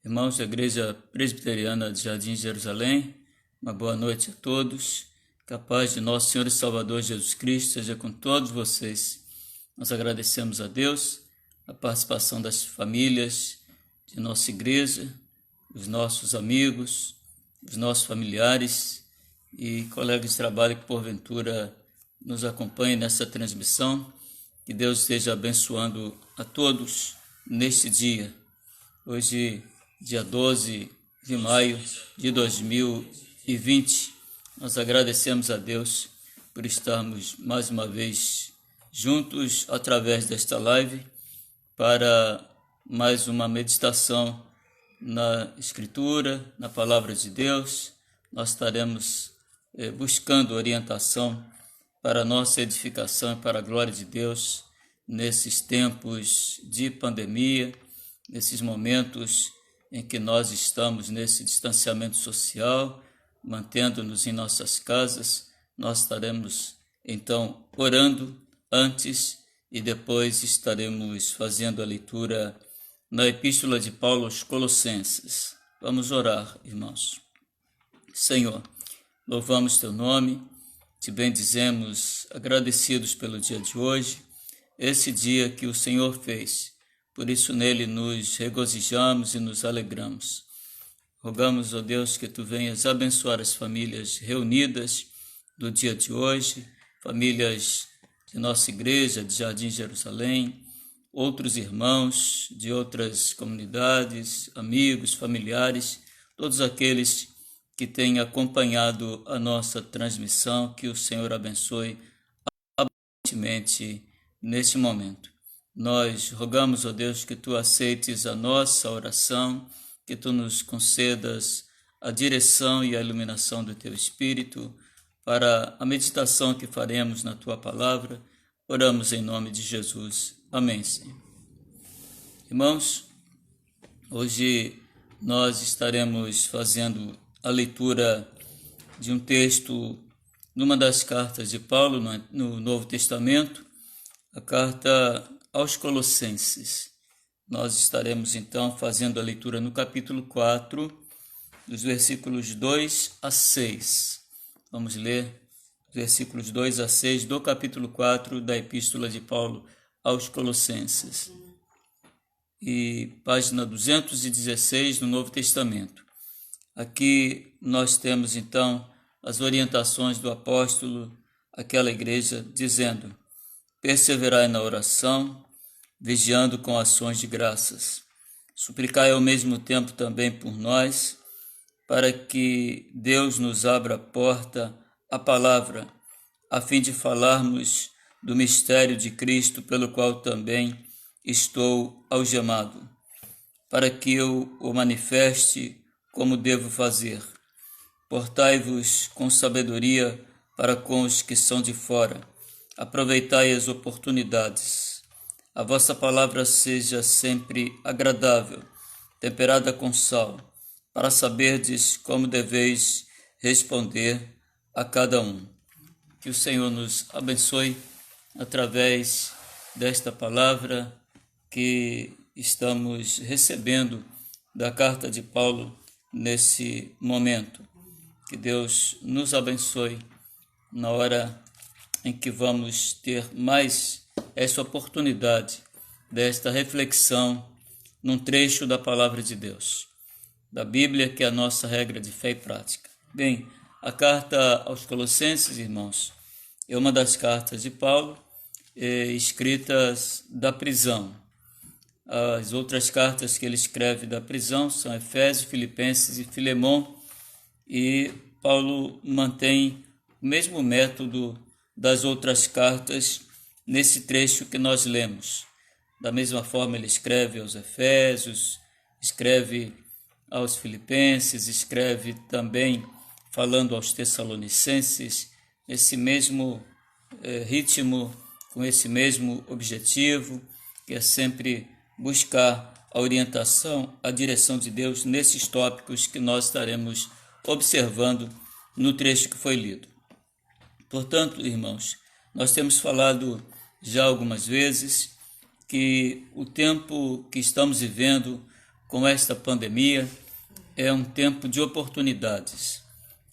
Irmãos da Igreja Presbiteriana de Jardim Jerusalém, uma boa noite a todos. Que a paz de nosso Senhor e Salvador Jesus Cristo seja com todos vocês. Nós agradecemos a Deus a participação das famílias de nossa igreja, os nossos amigos, os nossos familiares e colegas de trabalho que porventura nos acompanhem nessa transmissão. Que Deus esteja abençoando a todos neste dia. Hoje, dia 12 de maio de 2020, nós agradecemos a Deus por estarmos mais uma vez juntos através desta live para mais uma meditação na Escritura, na Palavra de Deus. Nós estaremos buscando orientação para a nossa edificação e para a glória de Deus nesses tempos de pandemia, nesses momentos em que nós estamos nesse distanciamento social, mantendo-nos em nossas casas. Nós estaremos então orando antes e depois estaremos fazendo a leitura na Epístola de Paulo aos Colossenses. Vamos orar, irmãos. Senhor, louvamos teu nome, te bendizemos, agradecidos pelo dia de hoje, esse dia que o Senhor fez. Por isso nele nos regozijamos e nos alegramos. Rogamos, ó Deus, que tu venhas abençoar as famílias reunidas do dia de hoje, famílias de nossa igreja, de Jardim Jerusalém, outros irmãos de outras comunidades, amigos, familiares, todos aqueles que têm acompanhado a nossa transmissão, que o Senhor abençoe abundantemente neste momento. Nós rogamos, ó Deus, que tu aceites a nossa oração, que tu nos concedas a direção e a iluminação do teu Espírito para a meditação que faremos na tua palavra. Oramos em nome de Jesus. Amém, Senhor. Irmãos, hoje nós estaremos fazendo a leitura de um texto numa das cartas de Paulo no Novo Testamento, a carta aos Colossenses. Nós estaremos então fazendo a leitura no capítulo 4, dos versículos 2 a 6. Vamos ler os versículos 2 a 6 do capítulo 4 da Epístola de Paulo aos Colossenses. E página 216 no Novo Testamento. Aqui nós temos então as orientações do apóstolo àquela igreja, dizendo: perseverai na oração, vigiando com ações de graças. Suplicai ao mesmo tempo também por nós, para que Deus nos abra a porta à palavra, a fim de falarmos do mistério de Cristo, pelo qual também estou algemado, para que eu o manifeste como devo fazer. Portai-vos com sabedoria para com os que são de fora. Aproveitai as oportunidades. A vossa palavra seja sempre agradável, temperada com sal, para saberdes como deveis responder a cada um. Que o Senhor nos abençoe através desta palavra que estamos recebendo da carta de Paulo nesse momento. Que Deus nos abençoe na hora em que vamos ter mais essa oportunidade desta reflexão num trecho da Palavra de Deus, da Bíblia, que é a nossa regra de fé e prática. Bem, a carta aos Colossenses, irmãos, é uma das cartas de Paulo escritas da prisão. As outras cartas que ele escreve da prisão são Efésios, Filipenses e Filemão, e Paulo mantém o mesmo método das outras cartas nesse trecho que nós lemos. Da mesma forma ele escreve aos Efésios, escreve aos Filipenses, escreve também falando aos Tessalonicenses, esse mesmo ritmo, com esse mesmo objetivo, que é sempre buscar a orientação, a direção de Deus nesses tópicos que nós estaremos observando no trecho que foi lido. Portanto, irmãos, nós temos falado já algumas vezes que o tempo que estamos vivendo com esta pandemia, é um tempo de oportunidades.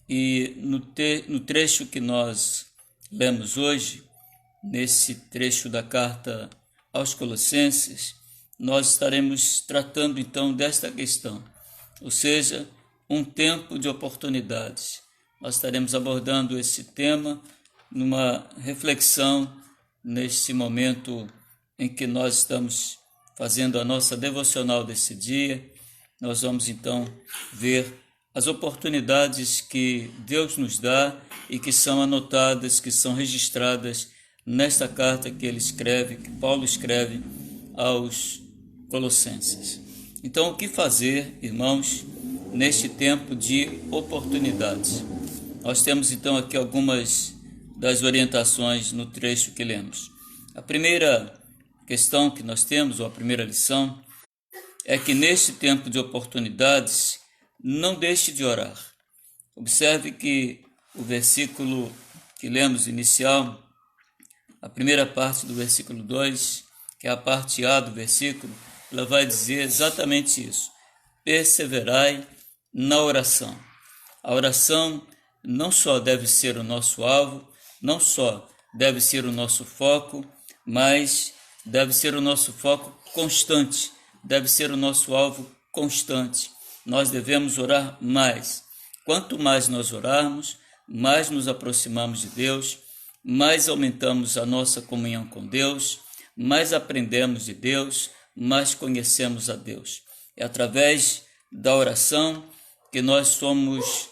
E no trecho que nós lemos hoje, nesse trecho da carta aos Colossenses, nós estaremos tratando então desta questão, ou seja, um tempo de oportunidades. Nós estaremos abordando esse tema numa reflexão neste momento em que nós estamos fazendo a nossa devocional desse dia. Nós vamos então ver as oportunidades que Deus nos dá e que são anotadas, que são registradas nesta carta que que Paulo escreve aos Colossenses. Então, o que fazer, irmãos, neste tempo de oportunidades? Nós temos então aqui algumas das orientações no trecho que lemos. A primeira questão que nós temos, ou a primeira lição, é que neste tempo de oportunidades, não deixe de orar. Observe que o versículo que lemos inicial, a primeira parte do versículo 2, que é a parte A do versículo, ela vai dizer exatamente isso. Perseverai na oração. A oração não só deve ser o nosso alvo, não só deve ser o nosso foco, mas deve ser o nosso foco constante, deve ser o nosso alvo constante. Nós devemos orar mais. Quanto mais nós orarmos, mais nos aproximamos de Deus, mais aumentamos a nossa comunhão com Deus, mais aprendemos de Deus, mais conhecemos a Deus. É através da oração que nós somos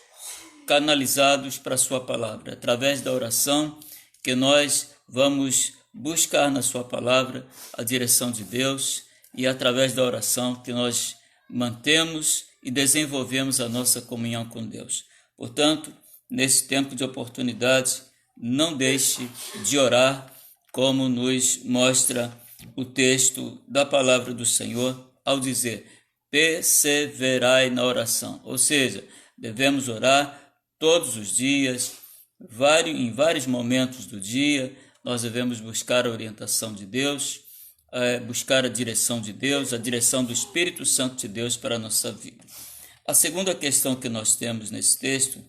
canalizados para a sua palavra. É através da oração que nós vamos buscar na sua palavra a direção de Deus, e é através da oração que nós mantemos e desenvolvemos a nossa comunhão com Deus. Portanto, nesse tempo de oportunidades, não deixe de orar, como nos mostra o texto da palavra do Senhor ao dizer: perseverai na oração. Ou seja, devemos orar todos os dias, em vários momentos do dia. Nós devemos buscar a orientação de Deus, buscar a direção de Deus, a direção do Espírito Santo de Deus para a nossa vida. A segunda questão que nós temos nesse texto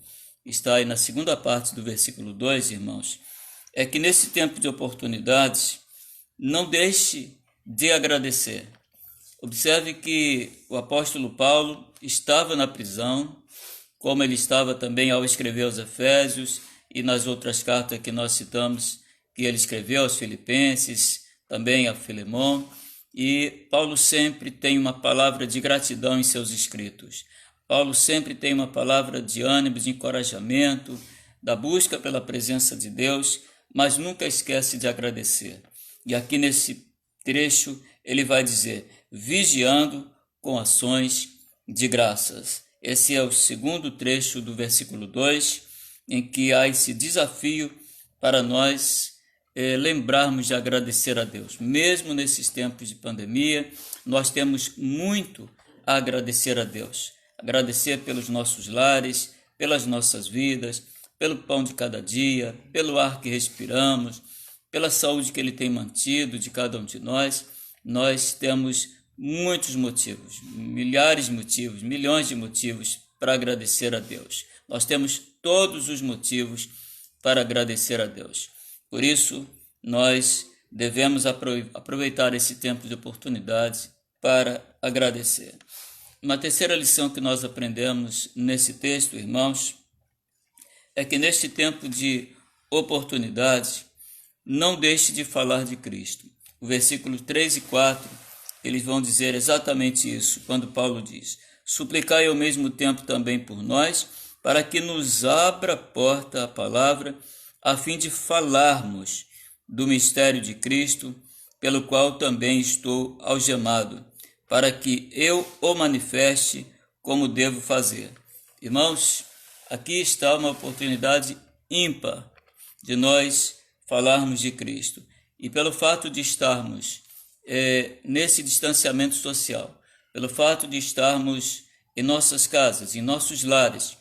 está aí na segunda parte do versículo 2, irmãos, é que nesse tempo de oportunidades, não deixe de agradecer. Observe que o apóstolo Paulo estava na prisão, como ele estava também ao escrever aos Efésios e nas outras cartas que nós citamos, que ele escreveu aos Filipenses, também a Filemon, e Paulo sempre tem uma palavra de gratidão em seus escritos. Paulo sempre tem uma palavra de ânimo, de encorajamento, da busca pela presença de Deus, mas nunca esquece de agradecer. E aqui nesse trecho ele vai dizer: vigiando com ações de graças. Esse é o segundo trecho do versículo 2, em que há esse desafio para nós lembrarmos de agradecer a Deus. Mesmo nesses tempos de pandemia, nós temos muito a agradecer a Deus. Agradecer pelos nossos lares, pelas nossas vidas, pelo pão de cada dia, pelo ar que respiramos, pela saúde que Ele tem mantido de cada um de nós. Nós temos muitos motivos, milhares de motivos, milhões de motivos para agradecer a Deus. Nós temos todos os motivos para agradecer a Deus. Por isso, nós devemos aproveitar esse tempo de oportunidade para agradecer. Uma terceira lição que nós aprendemos nesse texto, irmãos, é que neste tempo de oportunidade, não deixe de falar de Cristo. O versículo 3 e 4, eles vão dizer exatamente isso, quando Paulo diz: suplicai ao mesmo tempo também por nós, para que nos abra a porta à palavra, a fim de falarmos do mistério de Cristo, pelo qual também estou algemado, para que eu o manifeste como devo fazer. Irmãos, aqui está uma oportunidade ímpar de nós falarmos de Cristo. E pelo fato de estarmos nesse distanciamento social, pelo fato de estarmos em nossas casas, em nossos lares,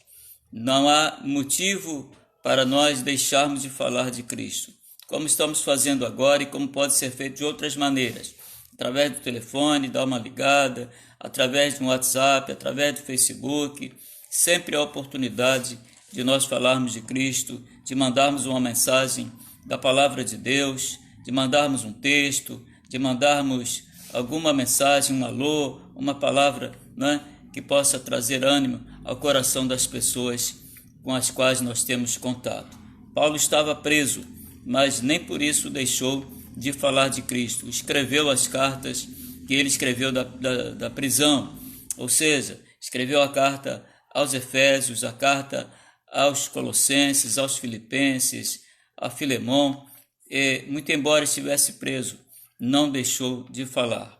não há motivo para nós deixarmos de falar de Cristo, como estamos fazendo agora e como pode ser feito de outras maneiras, através do telefone, dá uma ligada, através do WhatsApp, através do Facebook. Sempre há oportunidade de nós falarmos de Cristo, de mandarmos uma mensagem da palavra de Deus, de mandarmos um texto, de mandarmos alguma mensagem, um alô, uma palavra, né, que possa trazer ânimo ao coração das pessoas com as quais nós temos contato. Paulo estava preso, mas nem por isso deixou de falar de Cristo. Escreveu as cartas que ele escreveu da prisão, ou seja, escreveu a carta aos Efésios, a carta aos Colossenses, aos Filipenses, a Filemão, e, muito embora estivesse preso, não deixou de falar.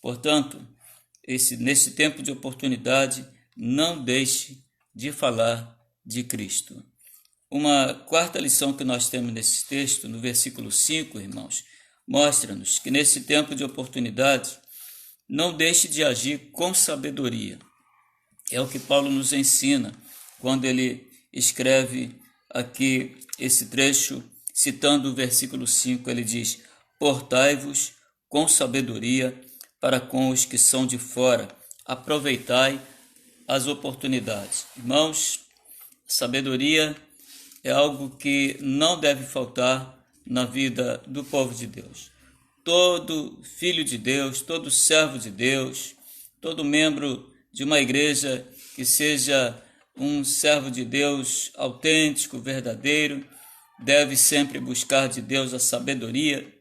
Portanto, nesse tempo de oportunidade, não deixe de falar de Cristo. Uma quarta lição que nós temos nesse texto, no versículo 5, irmãos, mostra-nos que nesse tempo de oportunidade, não deixe de agir com sabedoria. É o que Paulo nos ensina quando ele escreve aqui esse trecho, citando o versículo 5, ele diz: portai-vos com sabedoria para com os que são de fora, aproveitai as oportunidades. Irmãos, sabedoria é algo que não deve faltar na vida do povo de Deus. Todo filho de Deus, todo servo de Deus, todo membro de uma igreja que seja um servo de Deus autêntico, verdadeiro, deve sempre buscar de Deus a sabedoria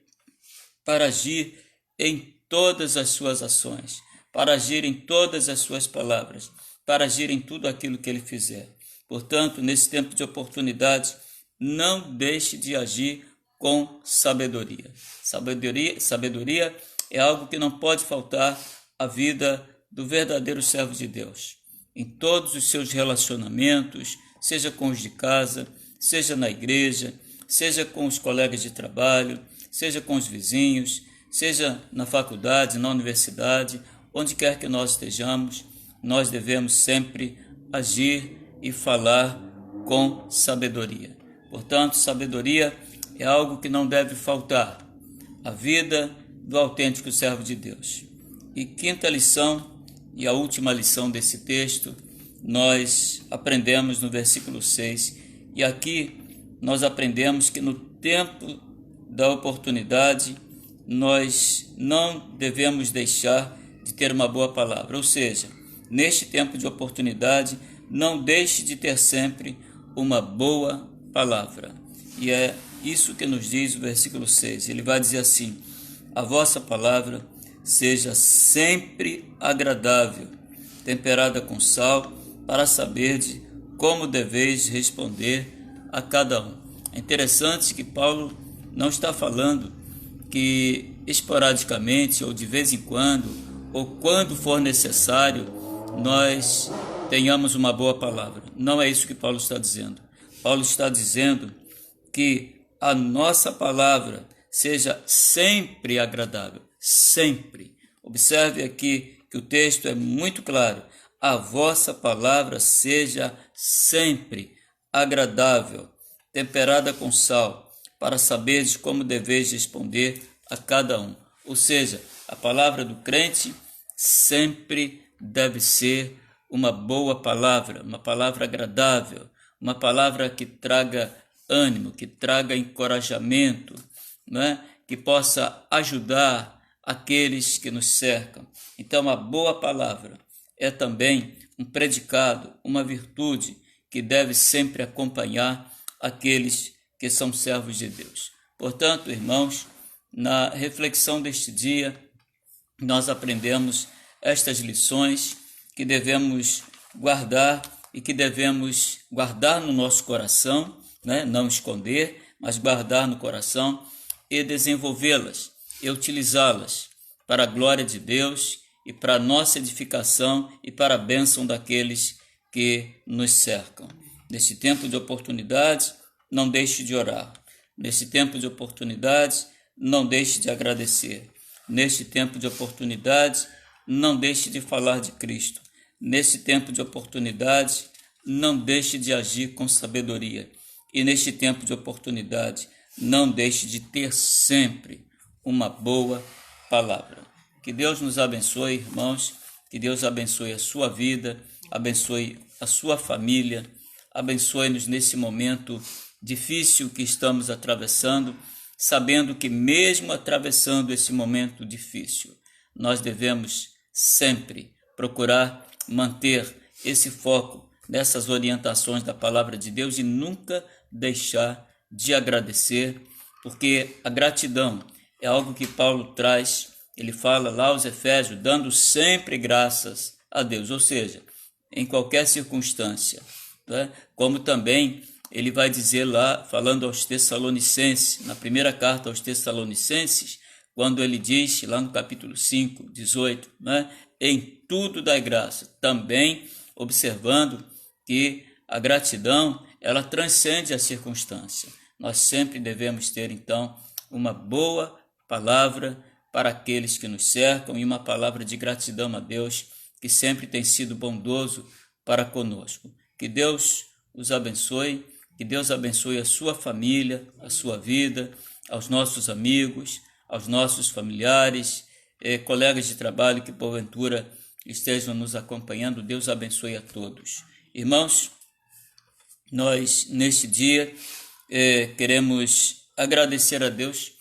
para agir em todas as suas ações, para agir em todas as suas palavras, para agir em tudo aquilo que ele fizer. Portanto, nesse tempo de oportunidade, não deixe de agir com sabedoria. Sabedoria é algo que não pode faltar à vida do verdadeiro servo de Deus. Em todos os seus relacionamentos, seja com os de casa, seja na igreja, seja com os colegas de trabalho, seja com os vizinhos, seja na faculdade, na universidade, onde quer que nós estejamos, nós devemos sempre agir e falar com sabedoria. Portanto, sabedoria é algo que não deve faltar à vida do autêntico servo de Deus. E quinta lição, e a última lição desse texto, nós aprendemos no versículo 6, e aqui nós aprendemos que no tempo da oportunidade, nós não devemos deixar de ter uma boa palavra, ou seja, neste tempo de oportunidade, não deixe de ter sempre uma boa palavra. E é isso que nos diz o versículo 6. Ele vai dizer assim: a vossa palavra seja sempre agradável, temperada com sal, para saberdes como deveis responder a cada um. É interessante que Paulo não está falando que esporadicamente, ou de vez em quando, ou quando for necessário, nós tenhamos uma boa palavra. Não é isso que Paulo está dizendo. Paulo está dizendo que a nossa palavra seja sempre agradável, sempre. Observe aqui que o texto é muito claro. A vossa palavra seja sempre agradável, temperada com sal, para saberes como deveis responder a cada um. Ou seja, a palavra do crente sempre deve ser uma boa palavra, uma palavra agradável, uma palavra que traga ânimo, que traga encorajamento, né? Que possa ajudar aqueles que nos cercam. Então, a boa palavra é também um predicado, uma virtude que deve sempre acompanhar aqueles que são servos de Deus. Portanto, irmãos, na reflexão deste dia, nós aprendemos estas lições que devemos guardar e que devemos guardar no nosso coração, né? Não esconder, mas guardar no coração e desenvolvê-las e utilizá-las para a glória de Deus e para a nossa edificação e para a bênção daqueles que nos cercam. Neste tempo de oportunidades, não deixe de orar. Neste tempo de oportunidades, não deixe de agradecer. Neste tempo de oportunidades, não deixe de falar de Cristo. Neste tempo de oportunidades, não deixe de agir com sabedoria. E neste tempo de oportunidade, não deixe de ter sempre uma boa palavra. Que Deus nos abençoe, irmãos, que Deus abençoe a sua vida, abençoe a sua família, abençoe-nos nesse momento difícil que estamos atravessando, sabendo que mesmo atravessando esse momento difícil, nós devemos sempre procurar manter esse foco nessas orientações da palavra de Deus e nunca deixar de agradecer, porque a gratidão é algo que Paulo traz. Ele fala lá aos Efésios, dando sempre graças a Deus, ou seja, em qualquer circunstância, né? Como também ele vai dizer lá, falando aos Tessalonicenses, na primeira carta aos Tessalonicenses, quando ele diz, lá no capítulo 5, 18, né? Em tudo dai graça, também observando que a gratidão, ela transcende a circunstância. Nós sempre devemos ter, então, uma boa palavra para aqueles que nos cercam e uma palavra de gratidão a Deus, que sempre tem sido bondoso para conosco. Que Deus os abençoe, que Deus abençoe a sua família, a sua vida, aos nossos amigos, aos nossos familiares, colegas de trabalho que porventura estejam nos acompanhando. Deus abençoe a todos. Irmãos, nós neste dia queremos agradecer a Deus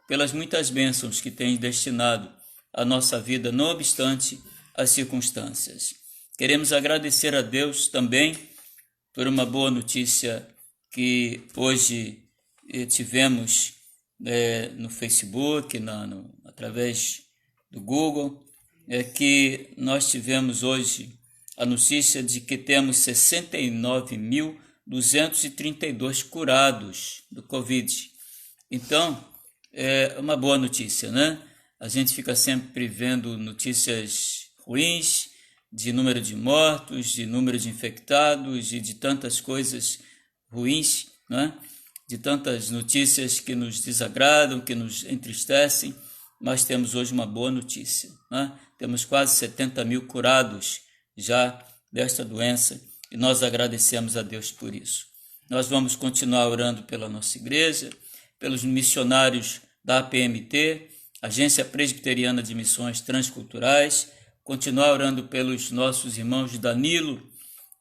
pelas muitas bênçãos que tem destinado à nossa vida, não obstante as circunstâncias. Queremos agradecer a Deus também por uma boa notícia que hoje tivemos no Facebook, através do Google, que nós tivemos hoje a notícia de que temos 69.232 curados do Covid. Então, é uma boa notícia, né? A gente fica sempre vendo notícias ruins, de número de mortos, de número de infectados e de tantas coisas ruins, né? De tantas notícias que nos desagradam, que nos entristecem, mas temos hoje uma boa notícia, né? Temos quase 70 mil curados já desta doença e nós agradecemos a Deus por isso. Nós vamos continuar orando pela nossa igreja, pelos missionários da APMT, Agência Presbiteriana de Missões Transculturais, continuar orando pelos nossos irmãos Danilo,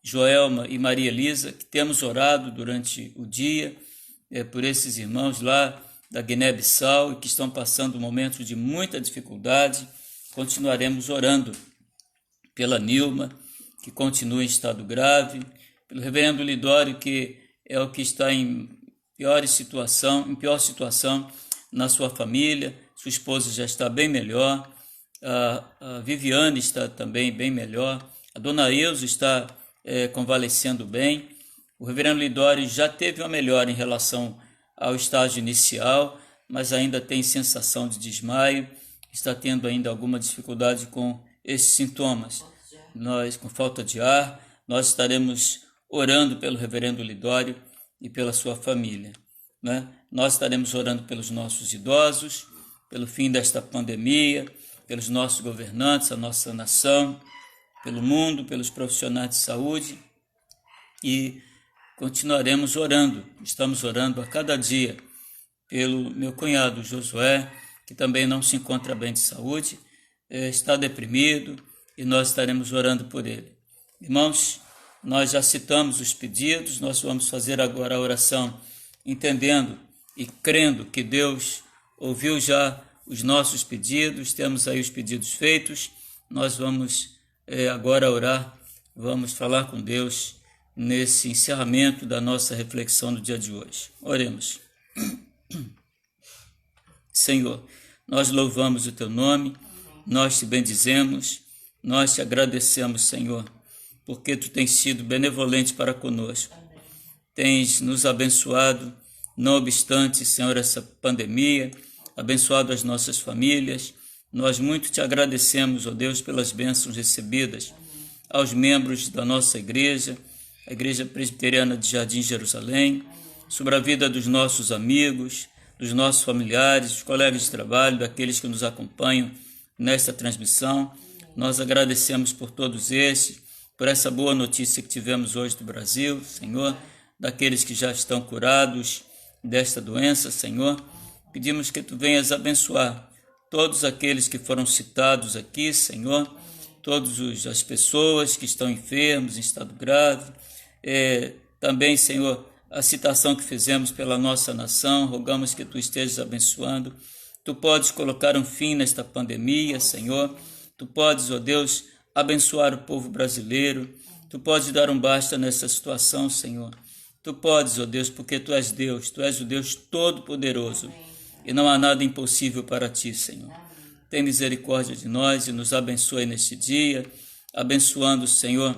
Joelma e Maria Elisa, que temos orado durante o dia, por esses irmãos lá da Guiné-Bissau e que estão passando momentos de muita dificuldade. Continuaremos orando pela Nilma, que continua em estado grave, pelo reverendo Lidório, que é o que está em pior situação na sua família. Sua esposa já está bem melhor, a Viviane está também bem melhor, a dona Eusa está convalescendo bem. O reverendo Lidório já teve uma melhora em relação ao estágio inicial, mas ainda tem sensação de desmaio, está tendo ainda alguma dificuldade com esses sintomas. Nós, com falta de ar, nós estaremos orando pelo reverendo Lidório e pela sua família, né? Nós estaremos orando pelos nossos idosos, pelo fim desta pandemia, pelos nossos governantes, a nossa nação, pelo mundo, pelos profissionais de saúde e continuaremos orando. Estamos orando a cada dia pelo meu cunhado Josué, que também não se encontra bem de saúde, está deprimido e nós estaremos orando por ele. Irmãos, nós já citamos os pedidos, nós vamos fazer agora a oração entendendo e crendo que Deus ouviu já os nossos pedidos, temos aí os pedidos feitos, nós vamos agora orar, vamos falar com Deus nesse encerramento da nossa reflexão do dia de hoje. Oremos. Senhor, nós louvamos o Teu nome, nós Te bendizemos, nós Te agradecemos, Senhor, porque Tu tens sido benevolente para conosco, tens nos abençoado, não obstante, Senhor, essa pandemia, abençoado as nossas famílias. Nós muito Te agradecemos, ó Deus, pelas bênçãos recebidas aos membros da nossa igreja, a Igreja Presbiteriana de Jardim Jerusalém, sobre a vida dos nossos amigos, dos nossos familiares, dos colegas de trabalho, daqueles que nos acompanham nesta transmissão. Nós agradecemos por todos esses, por essa boa notícia que tivemos hoje do Brasil, Senhor, daqueles que já estão curados desta doença, Senhor. Pedimos que Tu venhas abençoar todos aqueles que foram citados aqui, Senhor, todas as pessoas que estão enfermos, em estado grave, também, Senhor, a citação que fizemos pela nossa nação, rogamos que Tu estejas abençoando. Tu podes colocar um fim nesta pandemia, Senhor. Tu podes, ó Deus, abençoar o povo brasileiro. Tu podes dar um basta nessa situação, Senhor. Tu podes, ó Deus, porque Tu és Deus, Tu és o Deus Todo-Poderoso e não há nada impossível para Ti, Senhor. Tem misericórdia de nós e nos abençoe neste dia, abençoando, Senhor,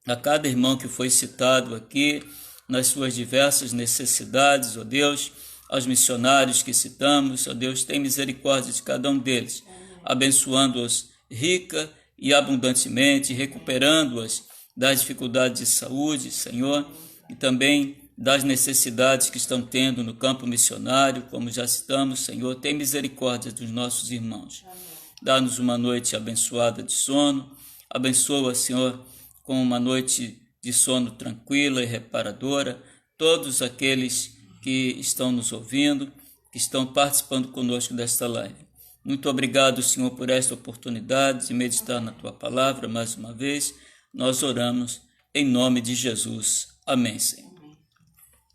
a cada irmão que foi citado aqui, nas suas diversas necessidades, ó Deus, aos missionários que citamos, ó Deus, tem misericórdia de cada um deles, abençoando-os rica e abundantemente, recuperando-os das dificuldades de saúde, Senhor, e também das necessidades que estão tendo no campo missionário, como já citamos, Senhor, tem misericórdia dos nossos irmãos. Dá-nos uma noite abençoada de sono, abençoa, Senhor, com uma noite de sono tranquila e reparadora, todos aqueles que estão nos ouvindo, que estão participando conosco desta live. Muito obrigado, Senhor, por esta oportunidade de meditar na Tua palavra mais uma vez. Nós oramos em nome de Jesus. Amém, Senhor.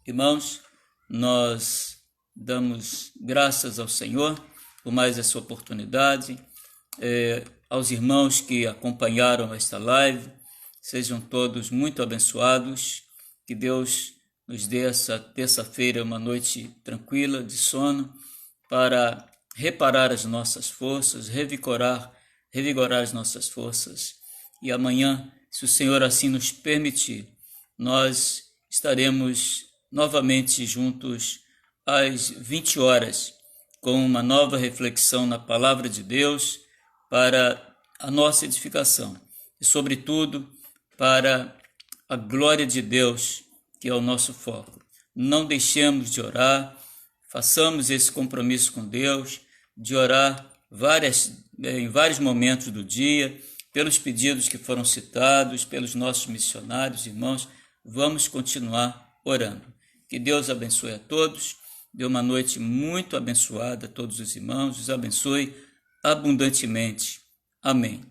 Irmãos, nós damos graças ao Senhor por mais essa oportunidade, aos irmãos que acompanharam esta live, sejam todos muito abençoados, que Deus nos dê essa terça-feira uma noite tranquila de sono para reparar as nossas forças, revigorar as nossas forças. E amanhã, se o Senhor assim nos permitir, nós estaremos novamente juntos às 20 horas, com uma nova reflexão na Palavra de Deus para a nossa edificação e, sobretudo, para a glória de Deus, que é o nosso foco. Não deixemos de orar, façamos esse compromisso com Deus, de orar em vários momentos do dia, pelos pedidos que foram citados, pelos nossos missionários, irmãos, vamos continuar orando. Que Deus abençoe a todos, dê uma noite muito abençoada a todos os irmãos, os abençoe abundantemente. Amém.